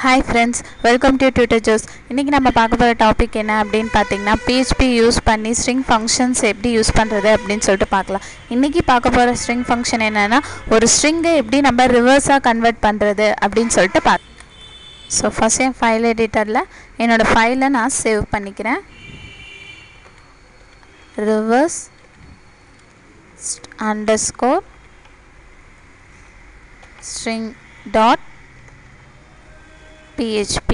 Hi friends, welcome to Tutor Joes. இன்னைக்கு நம்ம பார்க்க போற டாபிக் என்ன அப்படினு பாத்தீங்கன்னா PHP யூஸ் பண்ணி string functions எப்படி யூஸ் பண்றது அப்படினு சொல்லிட்டு பார்க்கலாம். இன்னைக்கு பார்க்க போற string function என்னன்னா ஒரு string-ஐ எப்படி நம்ம reverse-ஆ கன்வர்ட் பண்றது அப்படினு சொல்லிட்டு பார்க்கலாம். So first என் file editor-ல என்னோட file-ஐ நான் சேவ் பண்ணிக்கிறேன். reverse underscore string dot PHP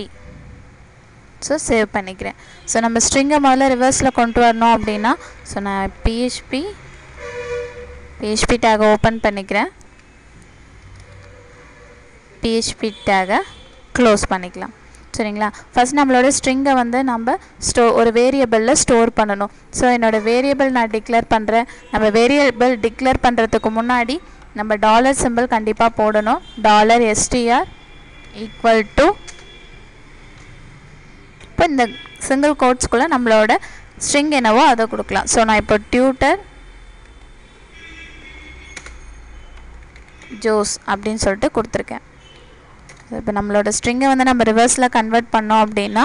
so save பண்ணிக்கிறேன். so நம்ம string முதல்ல reverse-ல கொண்டு வரணும் அப்படினா so நான் PHP tag open பண்ணிக்கிறேன். PHP tag close பண்ணிக்கலாம். சரிங்களா? first நம்மளோட string-ஐ வந்து நம்ம ஒரு variable-ல ஸ்டோர் பண்ணனும். so என்னோட variable நான் டிக்ளேர் பண்றேன். நம்ம variable டிக்ளேர் பண்றதுக்கு முன்னாடி நம்ம டாலர் சிம்பல் கண்டிப்பா போடணும். $str equal to இப்போ இந்த சிங்கிள் கோட்ஸ்க்குள்ள நம்மளோட ஸ்ட்ரிங் என்னவோ அதை கொடுக்கலாம். ஸோ நான் இப்போ tutor ஜோஸ் அப்படின்னு சொல்லிட்டு கொடுத்துருக்கேன். இப்போ நம்மளோட ஸ்ட்ரிங்கை வந்து நம்ம ரிவர்ஸில் கன்வெர்ட் பண்ணோம் அப்படின்னா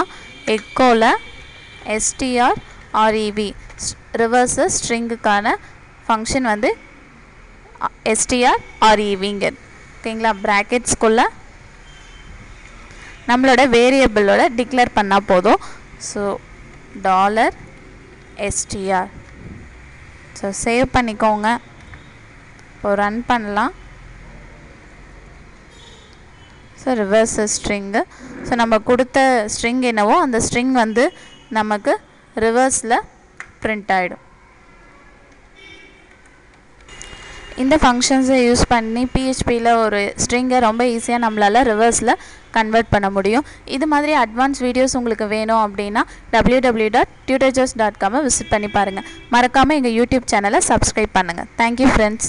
எக்கோவில் strrev ரிவர்ஸ் ஸ்ட்ரிங்குக்கான ஃபங்க்ஷன் வந்து strrevங்க. ஓகேங்களா? ப்ராக்கெட்ஸ்குள்ளே நம்மளோட வேரியபிளோட டிக்ளேர் பண்ணா போதும். ஸோ $str ஸோ சேவ் பண்ணிக்கோங்க. இப்போ ரன் பண்ணலாம். ஸோ ரிவர்ஸ் ஸ்ட்ரிங்கு ஸோ நம்ம கொடுத்த ஸ்ட்ரிங் என்னவோ அந்த ஸ்ட்ரிங் வந்து நமக்கு ரிவர்ஸில் பிரிண்ட் ஆகிடும். இந்த ஃபங்க்ஷன்ஸை யூஸ் பண்ணி PHPயில் ஒரு ஸ்ட்ரிங்கை ரொம்ப ஈஸியாக நம்மளால் ரிவர்ஸில் கன்வெர்ட் பண்ண முடியும். இது மாதிரி அட்வான்ஸ் வீடியோஸ் உங்களுக்கு வேணும் அப்படின்னா www.tutorjoes.com விசிட் பண்ணி பாருங்கள். மறக்காமல் எங்கள் யூடியூப் சேனலை சப்ஸ்கிரைப் பண்ணுங்கள். Thank you friends.